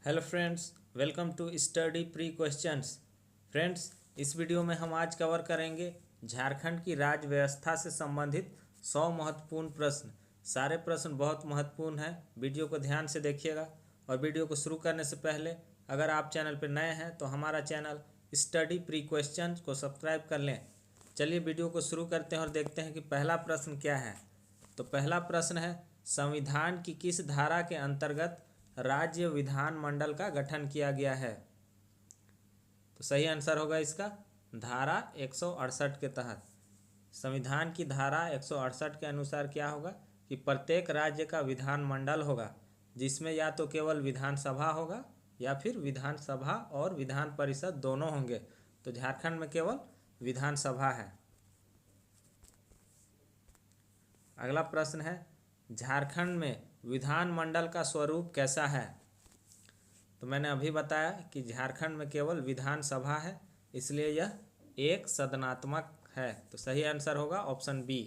Hello friends, welcome to study pre questions. Friends, इस video में हम आज कवर करेंगे झारखंड की राज्य व्यवस्था से संबंधित 100 महत्वपूर्ण प्रश्न। सारे प्रश्न बहुत महत्वपूर्ण हैं, वीडियो को ध्यान से देखिएगा। और वीडियो को शुरू करने से पहले अगर आप चैनल पर नए हैं तो हमारा चैनल स्टडी प्री क्वेश्चंस को सब्सक्राइब कर लें। चलिए वीडियो को शुरू करते हैं और देखते हैं कि पहला प्रश्न क्या है। तो पहला प्रश्न है, संविधान की किस धारा के अंतर्गत राज्य विधानमंडल का गठन किया गया है? तो सही आंसर होगा इसका धारा 168 के तहत। संविधान की धारा 168 के अनुसार क्या होगा कि प्रत्येक राज्य का विधानमंडल होगा, जिसमें या तो केवल विधानसभा होगा या फिर विधानसभा और विधान परिषद दोनों होंगे। तो झारखंड में केवल विधानसभा है। अगला प्रश्न है, झारखंड में विधानमंडल का स्वरूप कैसा है? तो मैंने अभी बताया कि झारखंड में केवल विधानसभा है, इसलिए यह एक सदनात्मक है। तो सही आंसर होगा ऑप्शन बी।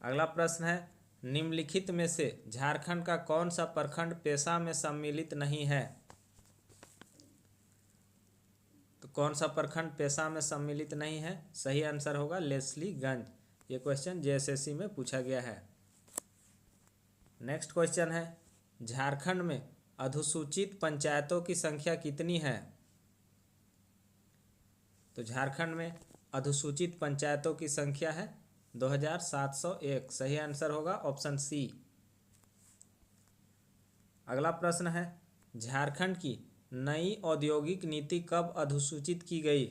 अगला प्रश्न है, निम्नलिखित में से झारखंड का कौन सा प्रखंड पेशा में सम्मिलित नहीं है? तो कौन सा प्रखंड पेशा में सम्मिलित नहीं है? सही आंसर होगा लेस्लीगंज। ये क्वेश्चन जेएसएससी में पूछा गया है। नेक्स्ट क्वेश्चन है, झारखंड में अनुसूचित पंचायतों की संख्या कितनी है? तो झारखंड में अनुसूचित पंचायतों की संख्या है 2701। सही आंसर होगा ऑप्शन सी। अगला प्रश्न है, झारखंड की नई औद्योगिक नीति कब अधिसूचित की गई?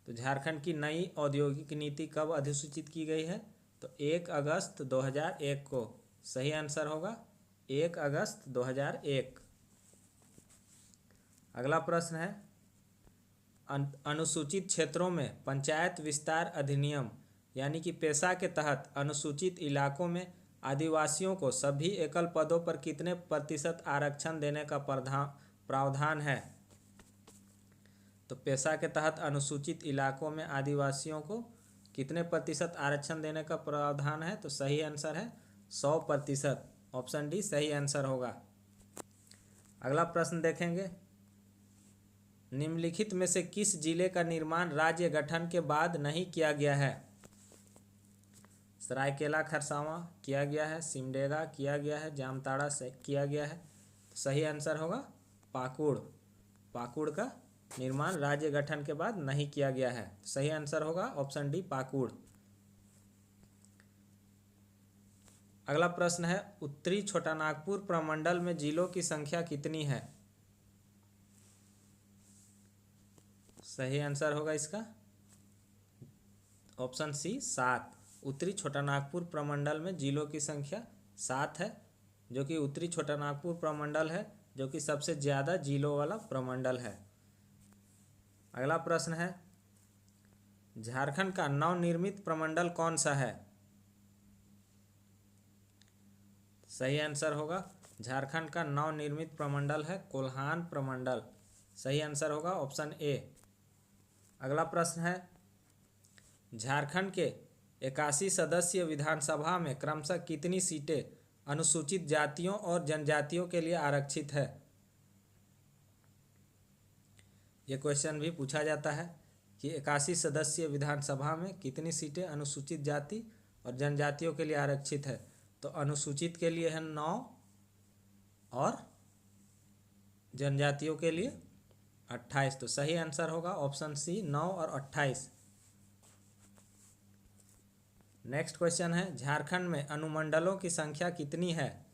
तो झारखंड की नई औद्योगिक नीति कब अधिसूचित की गई है? तो 1 अगस्त 2001 को। सही आंसर होगा 1 अगस्त 2001। अगला प्रश्न है, अनुसूचित क्षेत्रों में पंचायत विस्तार अधिनियम यानी कि पेशा के तहत अनुसूचित इलाकों में आदिवासियों को सभी एकल पदों पर कितने प्रतिशत आरक्षण देने का प्रावधान है? तो पेशा के तहत अनुसूचित इलाकों में आदिवासियों को कितने प्रतिशत आरक्षण देने का प्रावधान है? तो सही आंसर है 100%। ऑप्शन डी सही आंसर होगा। अगला प्रश्न देखेंगे, निम्नलिखित में से किस जिले का निर्माण राज्य गठन के बाद नहीं किया गया है? सरायकेला खरसावां किया गया है, सिमडेगा किया गया है, जामताड़ा से किया गया है। तो सही आंसर होगा पाकुड़। पाकुड़ का निर्माण राज्य गठन के बाद नहीं किया गया है। सही आंसर होगा ऑप्शन डी पाकुड़। अगला प्रश्न है, उत्तरी छोटानागपुर प्रमंडल में जिलों की संख्या कितनी है? सही आंसर होगा इसका ऑप्शन सी 7। उत्तरी छोटानागपुर प्रमंडल में जिलों की संख्या 7 है, जो कि उत्तरी छोटानागपुर प्रमंडल है, जो कि सबसे ज़्यादा जिलों वाला प्रमंडल है। अगला प्रश्न है, झारखंड का नवनिर्मित प्रमंडल कौन सा है? सही आंसर होगा झारखंड का नवनिर्मित प्रमंडल है कोल्हान प्रमंडल। सही आंसर होगा ऑप्शन ए। अगला प्रश्न है, झारखंड के 81 सदस्यीय विधानसभा में क्रमशः कितनी सीटें अनुसूचित जातियों और जनजातियों के लिए आरक्षित है? ये क्वेश्चन भी पूछा जाता है कि 81 सदस्यीय विधानसभा में कितनी सीटें अनुसूचित जाति और जनजातियों के लिए आरक्षित है? तो अनुसूचित के लिए है 9 और जनजातियों के लिए 28। तो सही आंसर होगा ऑप्शन सी 9 और 28। नेक्स्ट क्वेश्चन है, झारखंड में अनुमंडलों की संख्या कितनी है?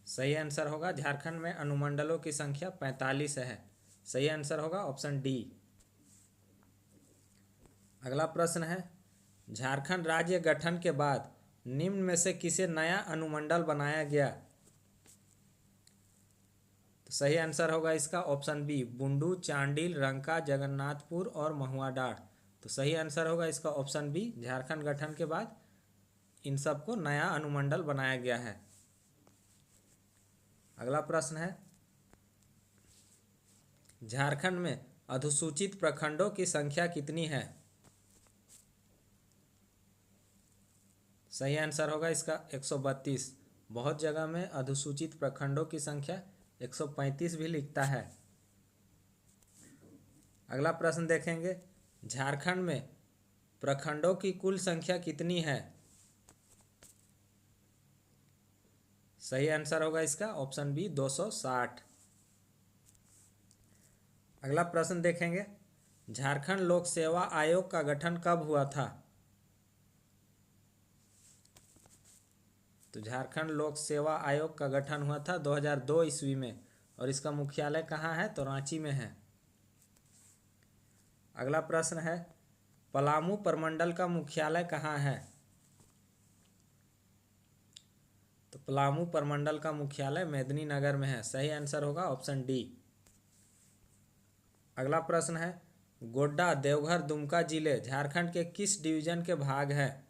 सही आंसर होगा झारखंड में अनुमंडलों की संख्या 45 है। सही आंसर होगा ऑप्शन डी। अगला प्रश्न है, झारखंड राज्य गठन के बाद निम्न में से किसे नया अनुमंडल बनाया गया? तो सही आंसर होगा इसका ऑप्शन बी बुंडू, चांडिल, रंका, जगन्नाथपुर और महुआडांड़। तो सही आंसर होगा इसका ऑप्शन बी। झारखंड गठन के बाद इन सबको नया अनुमंडल बनाया गया है। अगला प्रश्न है, झारखंड में अधिसूचित प्रखंडों की संख्या कितनी है? सही आंसर होगा इसका 132। बहुत जगह में अधिसूचित प्रखंडों की संख्या 135 भी लिखता है। अगला प्रश्न देखेंगे, झारखंड में प्रखंडों की कुल संख्या कितनी है? सही आंसर होगा इसका ऑप्शन बी 260। अगला प्रश्न देखेंगे, झारखंड लोक सेवा आयोग का गठन कब हुआ था? तो झारखंड लोक सेवा आयोग का गठन हुआ था 2002 ईस्वी में, और इसका मुख्यालय कहाँ है? तो रांची में है। अगला प्रश्न है, पलामू प्रमंडल का मुख्यालय कहाँ है? तो पलामू प्रमंडल का मुख्यालय मेदिनीनगर में है। सही आंसर होगा ऑप्शन डी। अगला प्रश्न है, गोड्डा, देवघर, दुमका जिले झारखंड के किस डिवीजन के भाग हैं?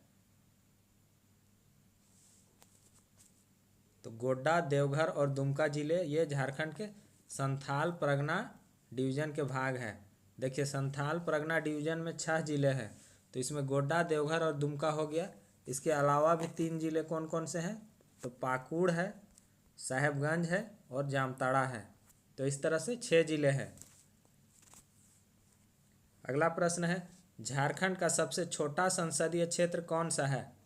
तो गोड्डा, देवघर और दुमका जिले ये झारखंड के संथाल परगना डिवीजन के भाग हैं। देखिए, संथाल परगना डिवीजन में 6 जिले हैं, तो इसमें गोड्डा, देवघर और दुमका हो गया। इसके अलावा भी 3 जिले कौन कौन से हैं? तो पाकुड़ है, साहेबगंज है और जामताड़ा है। तो इस तरह से 6 जिले हैं। अगला प्रश्न है, झारखंड का सबसे छोटा संसदीय क्षेत्र कौन सा है?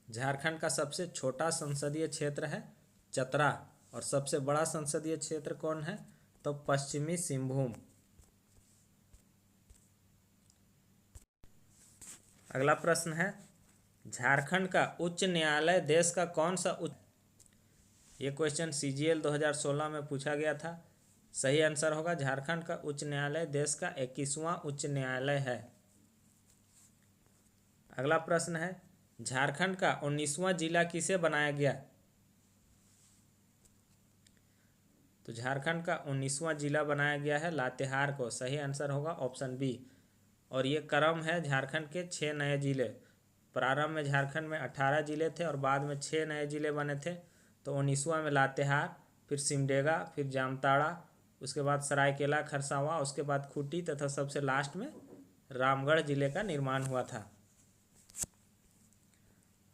झारखंड का सबसे छोटा संसदीय क्षेत्र है चतरा, और सबसे बड़ा संसदीय क्षेत्र कौन है? तो पश्चिमी सिंहभूम। अगला प्रश्न है, झारखंड का उच्च न्यायालय देश का कौन सा उच्च? ये क्वेश्चन CGL 2016 में पूछा गया था। सही आंसर होगा, झारखंड का उच्च न्यायालय देश का 21वां उच्च न्यायालय है। अगला प्रश्न है, झारखंड का 19वां जिला किसे बनाया गया? तो झारखंड का 19वां जिला बनाया गया है लातेहार को। सही आंसर होगा ऑप्शन बी। और ये क्रम है झारखंड के 6 नए जिले। प्रारंभ में झारखंड में 18 जिले थे और बाद में 6 नए जिले बने थे। तो 19वां में लातेहार, फिर सिमडेगा, फिर जामताड़ा, उसके बाद सरायकेला खरसावां, उसके बाद खूंटी तथा सबसे लास्ट में रामगढ़ जिले का निर्माण हुआ था।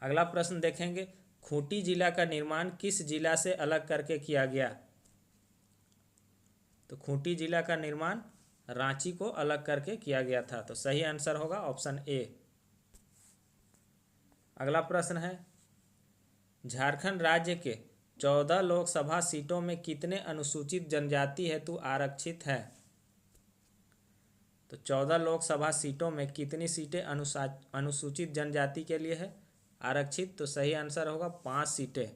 अगला प्रश्न देखेंगे, खूंटी जिला का निर्माण किस जिला से अलग करके किया गया? तो खूंटी जिला का निर्माण रांची को अलग करके किया गया था। तो सही आंसर होगा ऑप्शन ए। अगला प्रश्न है, झारखंड राज्य के 14 लोकसभा सीटों में कितने अनुसूचित जनजाति हेतु आरक्षित है? तो 14 लोकसभा सीटों में कितनी सीटें अनुसूचित जनजाति के लिए है आरक्षित? तो सही आंसर होगा 5 सीटें।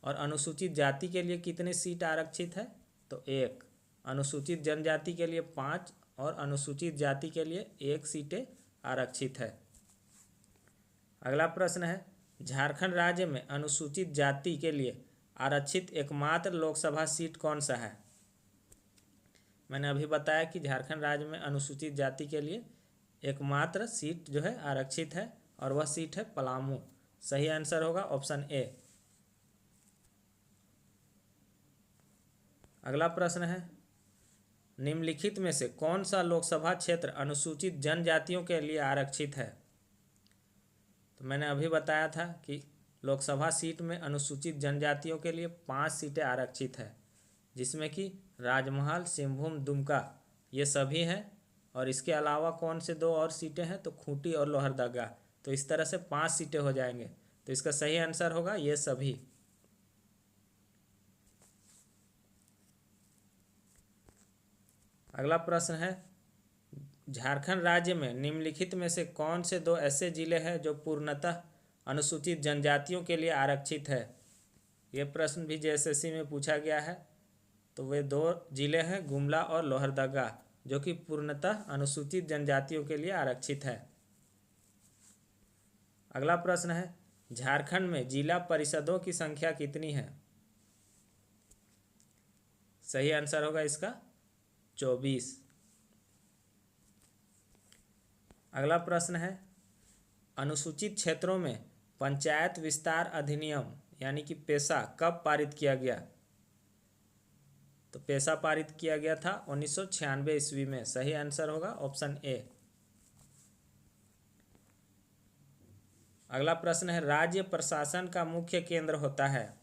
और अनुसूचित जाति के लिए कितनी सीट आरक्षित है? तो 1। अनुसूचित जनजाति के लिए 5 और अनुसूचित जाति के लिए 1 सीटें आरक्षित है। अगला प्रश्न है, झारखंड राज्य में अनुसूचित जाति के लिए आरक्षित एकमात्र लोकसभा सीट कौन सा है? मैंने अभी बताया कि झारखंड राज्य में अनुसूचित जाति के लिए एकमात्र सीट जो है आरक्षित है, और वह सीट है पलामू। सही आंसर होगा ऑप्शन ए। अगला प्रश्न है, निम्नलिखित में से कौन सा लोकसभा क्षेत्र अनुसूचित जनजातियों के लिए आरक्षित है? तो मैंने अभी बताया था कि लोकसभा सीट में अनुसूचित जनजातियों के लिए 5 सीटें आरक्षित है, जिसमें कि राजमहल, सिंहभूम, दुमका ये सभी हैं। और इसके अलावा कौन से 2 और सीटें हैं? तो खूंटी और लोहरदगा। तो इस तरह से 5 सीटें हो जाएंगे। तो इसका सही आंसर होगा ये सभी। अगला प्रश्न है, झारखंड राज्य में निम्नलिखित में से कौन से 2 ऐसे जिले हैं जो पूर्णतः अनुसूचित जनजातियों के लिए आरक्षित है? ये प्रश्न भी JSSC में पूछा गया है। तो वे 2 जिले हैं गुमला और लोहरदगा, जो कि पूर्णतः अनुसूचित जनजातियों के लिए आरक्षित है। अगला प्रश्न है, झारखंड में जिला परिषदों की संख्या कितनी है? सही आंसर होगा इसका 24। अगला प्रश्न है, अनुसूचित क्षेत्रों में पंचायत विस्तार अधिनियम यानी कि पेशा कब पारित किया गया? तो पेशा पारित किया गया था 1996 ईस्वी में। सही आंसर होगा ऑप्शन ए। अगला प्रश्न है राज्य प्रशासन का मुख्य केंद्र होता है।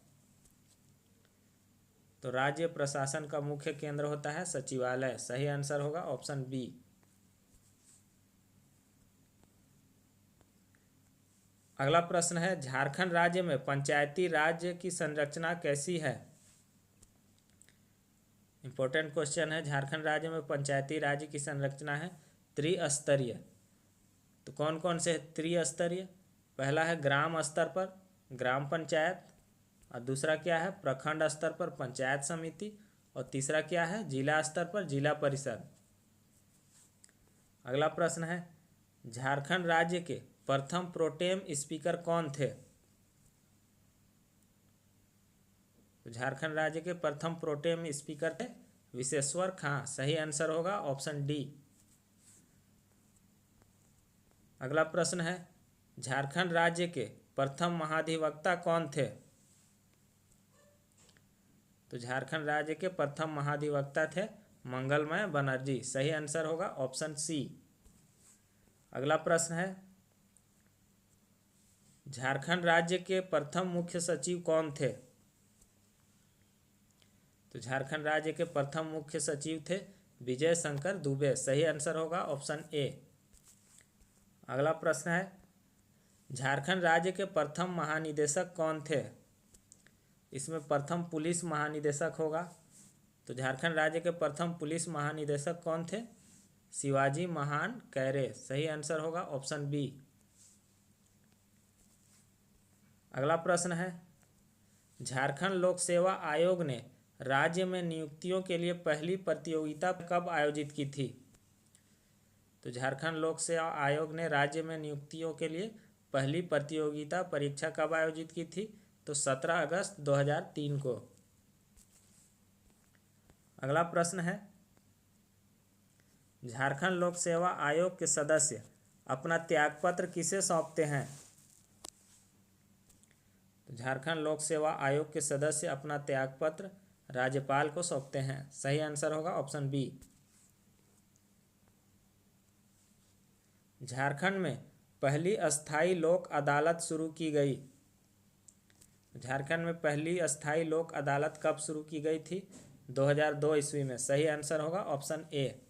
तो राज्य प्रशासन का मुख्य केंद्र होता है सचिवालय। सही आंसर होगा ऑप्शन बी। अगला प्रश्न है झारखंड राज्य में पंचायती राज की संरचना कैसी है। इंपॉर्टेंट क्वेश्चन है। झारखंड राज्य में पंचायती राज की संरचना है त्रिस्तरीय। तो कौन कौन से त्रिस्तरीय? पहला है ग्राम स्तर पर ग्राम पंचायत, और दूसरा क्या है प्रखंड स्तर पर पंचायत समिति, और तीसरा क्या है जिला स्तर पर जिला परिषद। अगला प्रश्न है झारखंड राज्य के प्रथम प्रोटेम स्पीकर कौन थे। तो झारखंड राज्य के प्रथम प्रोटेम स्पीकर थे विशेश्वर खां। सही आंसर होगा ऑप्शन डी। अगला प्रश्न है झारखंड राज्य के प्रथम महाधिवक्ता कौन थे। तो झारखंड राज्य के प्रथम महाधिवक्ता थे मंगलमय बनर्जी। सही आंसर होगा ऑप्शन सी। अगला प्रश्न है झारखंड राज्य के प्रथम मुख्य सचिव कौन थे। तो झारखंड राज्य के प्रथम मुख्य सचिव थे विजय शंकर दुबे। सही आंसर होगा ऑप्शन ए। अगला प्रश्न है झारखंड राज्य के प्रथम महानिदेशक कौन थे। इसमें प्रथम पुलिस महानिदेशक होगा। तो झारखंड राज्य के प्रथम पुलिस महानिदेशक कौन थे? शिवाजी महान कैरे। सही आंसर होगा ऑप्शन बी। अगला प्रश्न है झारखंड लोक सेवा आयोग ने राज्य में नियुक्तियों के लिए पहली प्रतियोगिता कब आयोजित की थी। तो झारखंड लोक सेवा आयोग ने राज्य में नियुक्तियों के लिए पहली प्रतियोगिता परीक्षा कब आयोजित की थी। तो 17 अगस्त 2003 को। अगला प्रश्न है झारखंड लोक सेवा आयोग के सदस्य अपना त्यागपत्र किसे सौंपते हैं। तो झारखंड लोक सेवा आयोग के सदस्य अपना त्यागपत्र राज्यपाल को सौंपते हैं। सही आंसर होगा ऑप्शन बी। झारखंड में पहली अस्थाई लोक अदालत शुरू की गई। झारखंड में पहली अस्थाई लोक अदालत कब शुरू की गई थी? 2002 ईस्वी में। सही आंसर होगा ऑप्शन ए।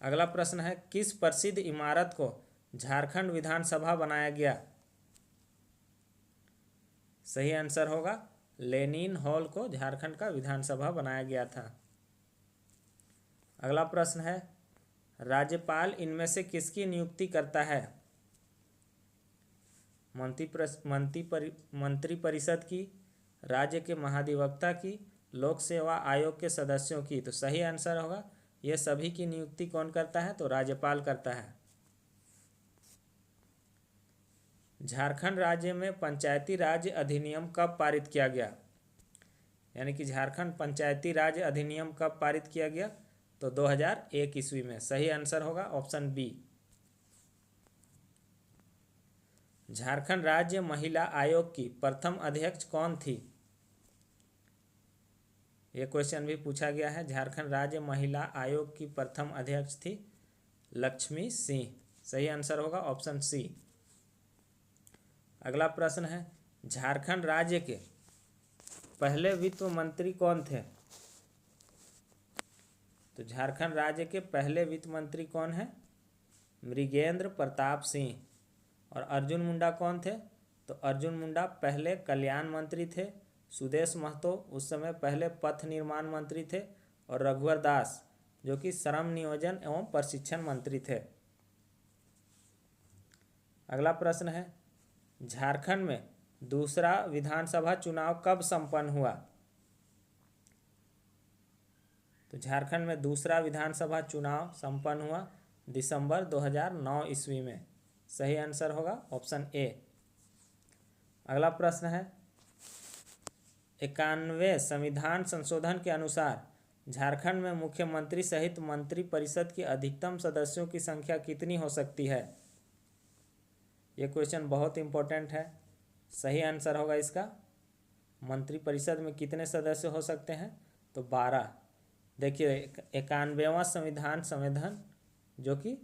अगला प्रश्न है किस प्रसिद्ध इमारत को झारखंड विधानसभा बनाया गया। सही आंसर होगा लेनिन हॉल को झारखंड का विधानसभा बनाया गया था। अगला प्रश्न है राज्यपाल इनमें से किसकी नियुक्ति करता है। मंत्री परिषद की, राज्य के महाधिवक्ता की, लोक सेवा आयोग के सदस्यों की। तो सही आंसर होगा यह सभी की नियुक्ति कौन करता है? तो राज्यपाल करता है। झारखंड राज्य में पंचायती राज अधिनियम कब पारित किया गया। यानी कि झारखंड पंचायती राज अधिनियम कब पारित किया गया? तो 2001 ईस्वी में। सही आंसर होगा ऑप्शन बी। झारखंड राज्य महिला आयोग की प्रथम अध्यक्ष कौन थी। यह क्वेश्चन भी पूछा गया है। झारखंड राज्य महिला आयोग की प्रथम अध्यक्ष थी लक्ष्मी सिंह। सही आंसर होगा ऑप्शन सी। अगला प्रश्न है झारखंड राज्य के पहले वित्त मंत्री कौन थे। तो झारखंड राज्य के पहले वित्त मंत्री कौन है? मृगेंद्र प्रताप सिंह। और अर्जुन मुंडा कौन थे? तो अर्जुन मुंडा पहले कल्याण मंत्री थे। सुदेश महतो उस समय पहले पथ निर्माण मंत्री थे। और रघुवर दास जो कि श्रम नियोजन एवं प्रशिक्षण मंत्री थे। अगला प्रश्न है झारखंड में दूसरा विधानसभा चुनाव कब संपन्न हुआ। तो झारखंड में दूसरा विधानसभा चुनाव संपन्न हुआ दिसंबर 2009 ईस्वी में। सही आंसर होगा ऑप्शन ए। अगला प्रश्न है 91वें संविधान संशोधन के अनुसार झारखंड में मुख्यमंत्री सहित मंत्री परिषद के अधिकतम सदस्यों की संख्या कितनी हो सकती है। ये क्वेश्चन बहुत इंपॉर्टेंट है। सही आंसर होगा इसका मंत्री परिषद में कितने सदस्य हो सकते हैं? तो 12। देखिए 91वां संविधान संशोधन जो कि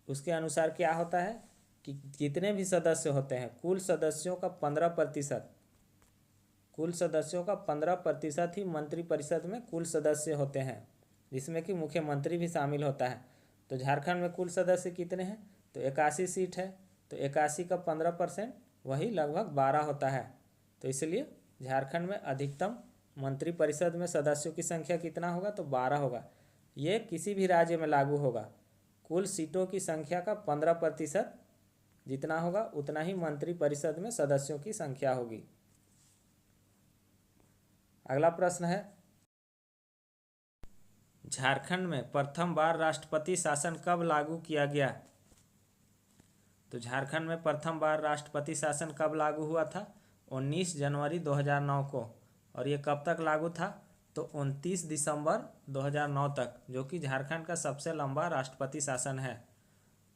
उसके अनुसार क्या होता है कि जितने भी सदस्य होते हैं कुल सदस्यों का 15% ही मंत्रिपरिषद में कुल सदस्य होते हैं, जिसमें कि मुख्यमंत्री भी शामिल होता है। तो झारखंड में कुल सदस्य कितने हैं? तो 81 सीट है। तो 81 का 15% वही लगभग 12 होता है। तो इसलिए झारखंड में अधिकतम मंत्रिपरिषद में सदस्यों की संख्या कितना होगा? तो 12 होगा। ये किसी भी राज्य में लागू होगा। कुल सीटों की संख्या का 15% जितना होगा उतना ही मंत्रिपरिषद में सदस्यों की संख्या होगी। अगला प्रश्न है, झारखंड में प्रथम बार राष्ट्रपति शासन कब लागू किया गया? तो झारखंड में प्रथम बार राष्ट्रपति शासन कब लागू हुआ था? 19 जनवरी 2009 को। और ये कब तक लागू था? तो 29 दिसंबर 2009 तक, जो कि झारखंड का सबसे लंबा राष्ट्रपति शासन है।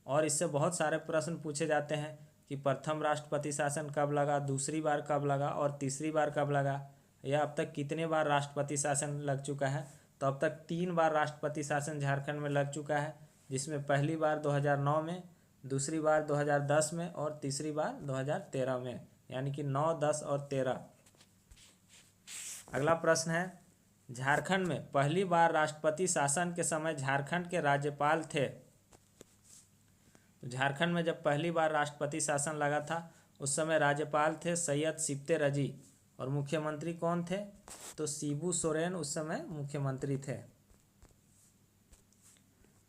और इससे बहुत सारे प्रश्न पूछे जाते हैं कि प्रथम राष्ट्रपति शासन कब लगा, दूसरी बार कब लगा और तीसरी बार कब लगा, या अब तक कितने बार राष्ट्रपति शासन लग चुका है। तो अब तक 3 बार राष्ट्रपति शासन झारखंड में लग चुका है, जिसमें पहली बार 2009 में, दूसरी बार 2010 में और तीसरी बार 2013 में, यानी कि 9, 10 और 13। अगला प्रश्न है, झारखंड में पहली बार राष्ट्रपति शासन के समय झारखंड के राज्यपाल थे। तो झारखंड में जब पहली बार राष्ट्रपति शासन लगा था उस समय राज्यपाल थे सैयद सिप्ते रजी, और मुख्यमंत्री कौन थे? तो शिबू सोरेन उस समय मुख्यमंत्री थे।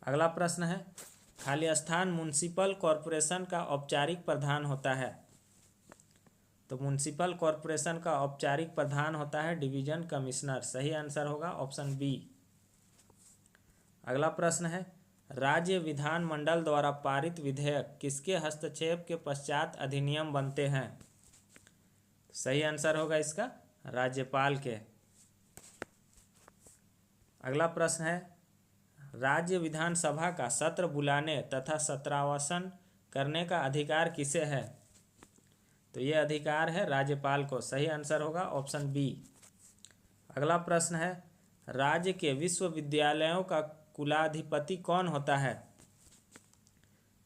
अगला प्रश्न है, खालिस्तान म्युनिसिपल कॉरपोरेशन का औपचारिक प्रधान होता है। तो म्युनिसिपल कॉरपोरेशन का औपचारिक प्रधान होता है डिवीजन कमिश्नर। सही आंसर होगा ऑप्शन बी। अगला प्रश्न है, राज्य विधानमंडल द्वारा पारित विधेयक किसके हस्तक्षेप के पश्चात अधिनियम बनते हैं? सही आंसर होगा इसका राज्यपाल के। अगला प्रश्न है, राज्य विधानसभा का सत्र बुलाने तथा सत्रावसान करने का अधिकार किसे है? तो ये अधिकार है राज्यपाल को। सही आंसर होगा ऑप्शन बी। अगला प्रश्न है, राज्य के विश्वविद्यालयों का कुलाधिपति कौन होता है?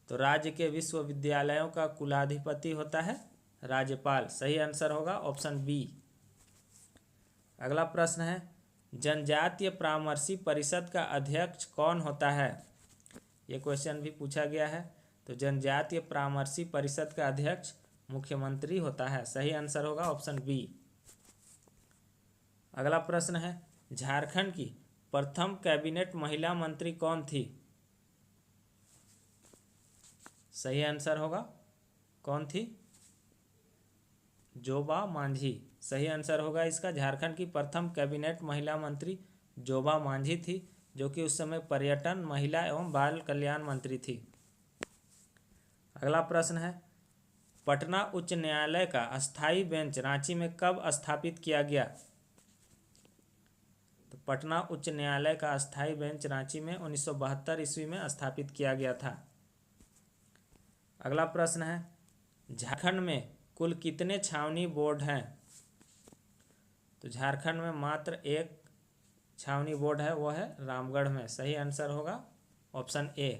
तो राज्य के विश्वविद्यालयों का कुलाधिपति होता है राज्यपाल। सही आंसर होगा ऑप्शन बी। अगला प्रश्न है, जनजातीय परामर्शी परिषद का अध्यक्ष कौन होता है? ये क्वेश्चन भी पूछा गया है। तो जनजातीय परामर्शी परिषद का अध्यक्ष मुख्यमंत्री होता है। सही आंसर होगा ऑप्शन बी। अगला प्रश्न है, झारखंड की प्रथम कैबिनेट महिला मंत्री कौन थी? सही आंसर होगा कौन थी? जोबा मांझी। सही आंसर होगा इसका, झारखंड की प्रथम कैबिनेट महिला मंत्री जोबा मांझी थी, जो कि उस समय पर्यटन, महिला एवं बाल कल्याण मंत्री थी। अगला प्रश्न है, पटना उच्च न्यायालय का अस्थायी बेंच रांची में कब स्थापित किया गया? तो पटना उच्च न्यायालय का अस्थायी बेंच रांची में 1972 ईस्वी में स्थापित किया गया था। अगला प्रश्न है, झारखंड में कुल कितने छावनी बोर्ड हैं? तो झारखंड में मात्र एक छावनी बोर्ड है, वो है रामगढ़ में। सही आंसर होगा ऑप्शन ए।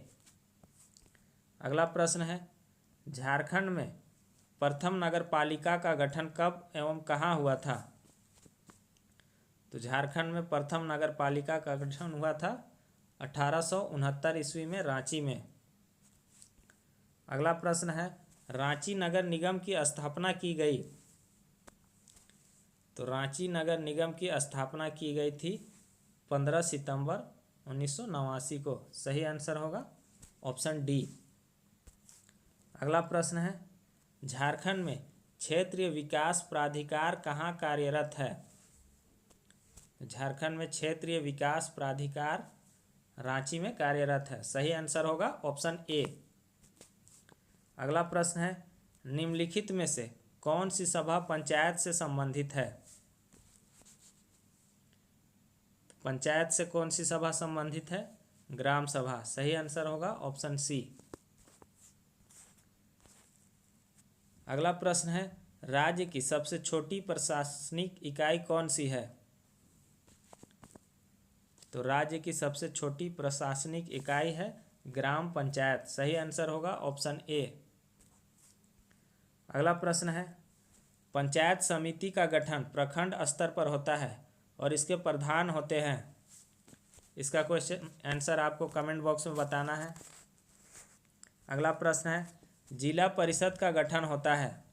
अगला प्रश्न है, झारखंड में प्रथम नगर पालिका का गठन कब एवं कहाँ हुआ था? तो झारखंड में प्रथम नगर पालिका का गठन हुआ था 1869 ईस्वी में रांची में। अगला प्रश्न है, रांची नगर निगम की स्थापना की गई। तो रांची नगर निगम की स्थापना की गई थी 15 सितंबर 1989 को। सही आंसर होगा ऑप्शन डी। अगला प्रश्न है, झारखंड में क्षेत्रीय विकास प्राधिकार कहाँ कार्यरत है? झारखंड में क्षेत्रीय विकास प्राधिकार रांची में कार्यरत है। सही आंसर होगा ऑप्शन ए। अगला प्रश्न है, निम्नलिखित में से कौन सी सभा पंचायत से संबंधित है? पंचायत से कौन सी सभा संबंधित है? ग्राम सभा। सही आंसर होगा ऑप्शन सी। अगला प्रश्न है, राज्य की सबसे छोटी प्रशासनिक इकाई कौन सी है? तो राज्य की सबसे छोटी प्रशासनिक इकाई है ग्राम पंचायत। सही आंसर होगा ऑप्शन ए। अगला प्रश्न है, पंचायत समिति का गठन प्रखंड स्तर पर होता है और इसके प्रधान होते हैं। इसका क्वेश्चन आंसर आपको कमेंट बॉक्स में बताना है। अगला प्रश्न है, जिला परिषद का गठन होता है।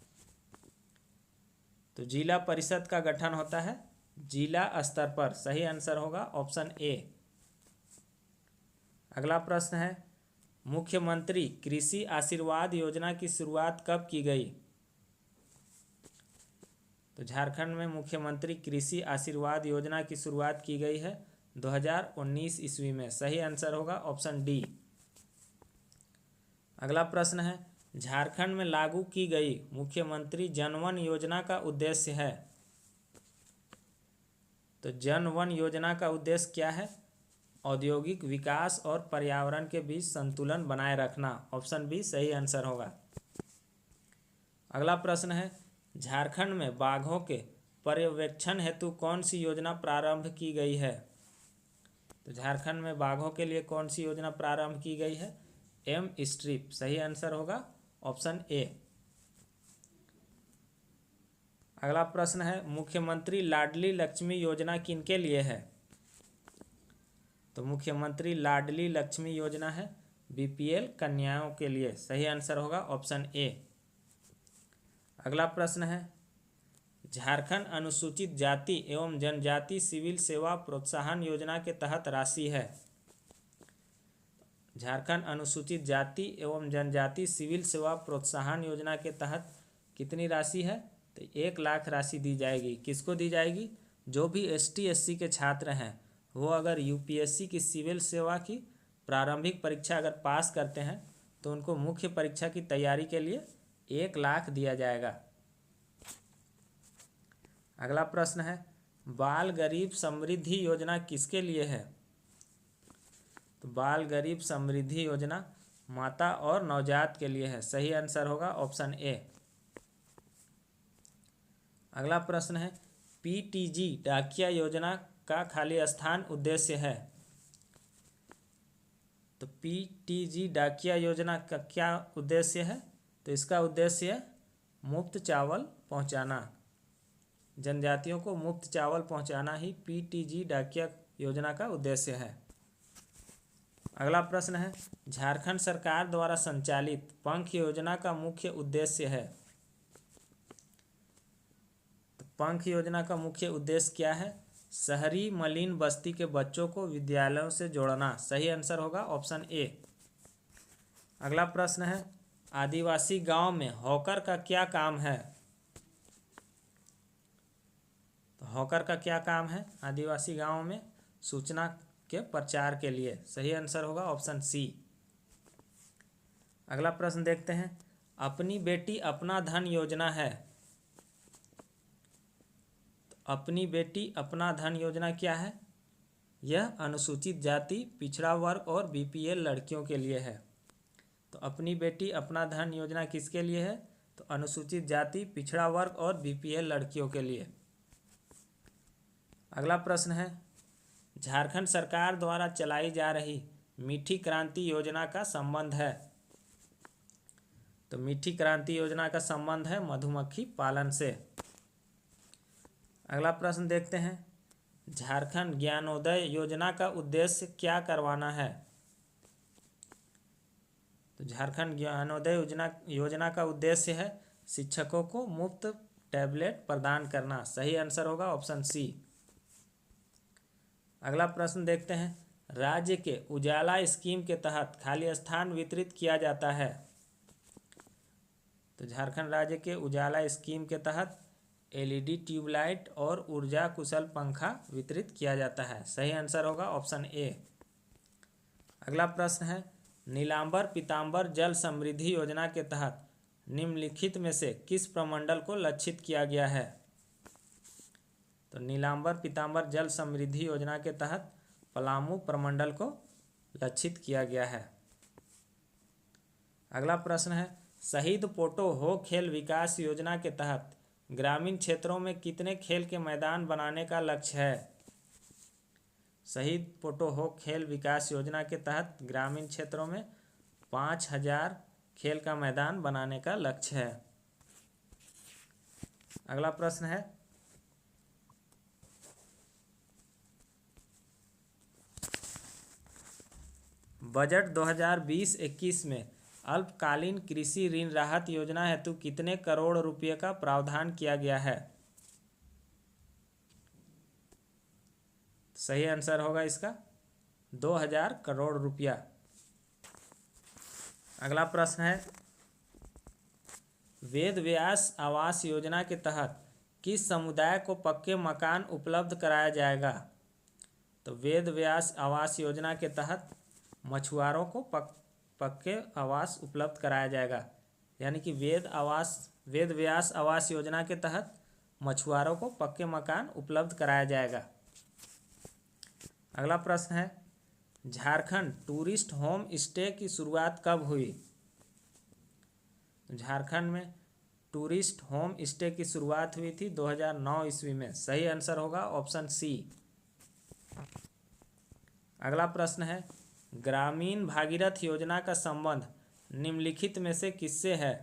तो जिला परिषद का गठन होता है जिला स्तर पर। सही आंसर होगा ऑप्शन ए। अगला प्रश्न है, मुख्यमंत्री कृषि आशीर्वाद योजना की शुरुआत कब की गई? तो झारखंड में मुख्यमंत्री कृषि आशीर्वाद योजना की शुरुआत की गई है 2019 ईस्वी में। सही आंसर होगा ऑप्शन डी। अगला प्रश्न है, झारखंड में लागू की गई मुख्यमंत्री जनवन योजना का उद्देश्य है। तो जनवन योजना का उद्देश्य क्या है? औद्योगिक विकास और पर्यावरण के बीच संतुलन बनाए रखना। ऑप्शन बी सही आंसर होगा। अगला प्रश्न है, झारखंड में बाघों के पर्यवेक्षण हेतु कौन सी योजना प्रारंभ की गई है? तो झारखंड में बाघों के लिए कौन सी योजना प्रारंभ की गई है? M strip. सही आंसर होगा ऑप्शन ए। अगला प्रश्न है, मुख्यमंत्री लाडली लक्ष्मी योजना किनके लिए है? तो मुख्यमंत्री लाडली लक्ष्मी योजना है बीपीएल कन्याओं के लिए। सही आंसर होगा ऑप्शन ए। अगला प्रश्न है, झारखंड अनुसूचित जाति एवं जनजाति सिविल सेवा प्रोत्साहन योजना के तहत राशि है। झारखंड अनुसूचित जाति एवं जनजाति सिविल सेवा प्रोत्साहन योजना के तहत कितनी राशि है? तो 1 लाख राशि दी जाएगी। किसको दी जाएगी? जो भी ST SC के छात्र हैं वो अगर UPSC की सिविल सेवा की प्रारंभिक परीक्षा अगर पास करते हैं तो उनको मुख्य परीक्षा की तैयारी के लिए 1 लाख दिया जाएगा। अगला प्रश्न है, बाल गरीब समृद्धि योजना किसके लिए है? तो बाल गरीब समृद्धि योजना माता और नवजात के लिए है। सही आंसर होगा ऑप्शन ए। अगला प्रश्न है, PTG डाकिया योजना का खाली स्थान उद्देश्य है। तो PTG डाकिया योजना का क्या उद्देश्य है? तो इसका उद्देश्य है मुफ्त चावल पहुंचाना। जनजातियों को मुफ्त चावल पहुंचाना ही PTG डाकिया योजना का उद्देश्य है। अगला प्रश्न है, झारखंड सरकार द्वारा संचालित पंख योजना का मुख्य उद्देश्य है। तो पंख योजना का मुख्य उद्देश्य क्या है? शहरी मलिन बस्ती के बच्चों को विद्यालयों से जोड़ना। सही आंसर होगा ऑप्शन ए। अगला प्रश्न है, आदिवासी गांव में हॉकर का क्या काम है? तो हॉकर का क्या काम है आदिवासी गांव में? सूचना के प्रचार के लिए। सही आंसर होगा ऑप्शन सी। अगला प्रश्न देखते हैं, अपनी बेटी अपना धन योजना है। तो अपनी बेटी अपना धन योजना क्या है? यह अनुसूचित जाति, पिछड़ा वर्ग और BPL लड़कियों के लिए है। तो अपनी बेटी अपना धन योजना किसके लिए है? तो अनुसूचित जाति, पिछड़ा वर्ग और BPL लड़कियों के लिए। अगला प्रश्न है, झारखंड सरकार द्वारा चलाई जा रही मीठी क्रांति योजना का संबंध है। तो मीठी क्रांति योजना का संबंध है मधुमक्खी पालन से। अगला प्रश्न देखते हैं, झारखंड ज्ञानोदय योजना का उद्देश्य क्या करवाना है? तो झारखंड ज्ञानोदय योजना का उद्देश्य है शिक्षकों को मुफ्त टैबलेट प्रदान करना। सही आंसर होगा ऑप्शन सी। अगला प्रश्न देखते हैं, राज्य के उजाला स्कीम के तहत खाली स्थान वितरित किया जाता है। तो झारखंड राज्य के उजाला स्कीम के तहत LED ट्यूबलाइट और ऊर्जा कुशल पंखा वितरित किया जाता है। सही आंसर होगा ऑप्शन ए। अगला प्रश्न है, नीलांबर पीतांबर जल समृद्धि योजना के तहत निम्नलिखित में से किस प्रमंडल को लक्षित किया गया है? तो नीलांबर पीतांबर जल समृद्धि योजना के तहत पलामू प्रमंडल को लक्षित किया गया है। अगला प्रश्न है, शहीद पोटो हो खेल विकास योजना के तहत ग्रामीण क्षेत्रों में कितने खेल के मैदान बनाने का लक्ष्य है? शहीद पोटो खेल विकास योजना के तहत ग्रामीण क्षेत्रों में 5000 खेल का मैदान बनाने का लक्ष्य है। अगला प्रश्न है, बजट 2020-21 में अल्पकालीन कृषि ऋण राहत योजना हेतु कितने करोड़ रुपए का प्रावधान किया गया है? सही आंसर होगा इसका 2000 करोड़ रुपया। अगला प्रश्न है, वेद व्यास आवास योजना के तहत किस समुदाय को पक्के मकान उपलब्ध कराया जाएगा? तो वेद व्यास आवास योजना के तहत मछुआरों को पक्के आवास उपलब्ध कराया जाएगा, यानी कि वेद व्यास आवास योजना के तहत मछुआरों को पक्के मकान उपलब्ध कराया जाएगा। अगला प्रश्न है, झारखंड टूरिस्ट होम स्टे की शुरुआत कब हुई? झारखंड में टूरिस्ट होम स्टे की शुरुआत हुई थी 2009 ईस्वी में। सही आंसर होगा ऑप्शन सी। अगला प्रश्न है, ग्रामीण भागीरथ योजना का संबंध निम्नलिखित में से किससे है?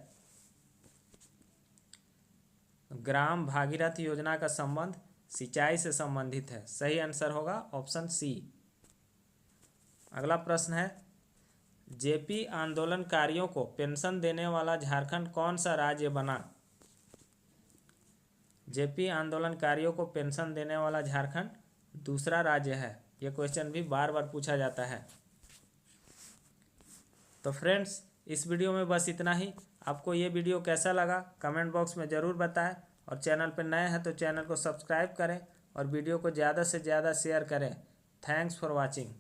ग्राम भागीरथ योजना का संबंध सिंचाई से संबंधित है। सही आंसर होगा ऑप्शन सी। अगला प्रश्न है, जेपी आंदोलनकारियों को पेंशन देने वाला झारखंड कौन सा राज्य बना? जेपी आंदोलनकारियों को पेंशन देने वाला झारखंड दूसरा राज्य है। यह क्वेश्चन भी बार बार पूछा जाता है। तो फ्रेंड्स, इस वीडियो में बस इतना ही। आपको ये वीडियो कैसा लगा कमेंट बॉक्स में ज़रूर बताएं, और चैनल पर नए हैं तो चैनल को सब्सक्राइब करें और वीडियो को ज़्यादा से ज़्यादा शेयर करें। Thanks for watching.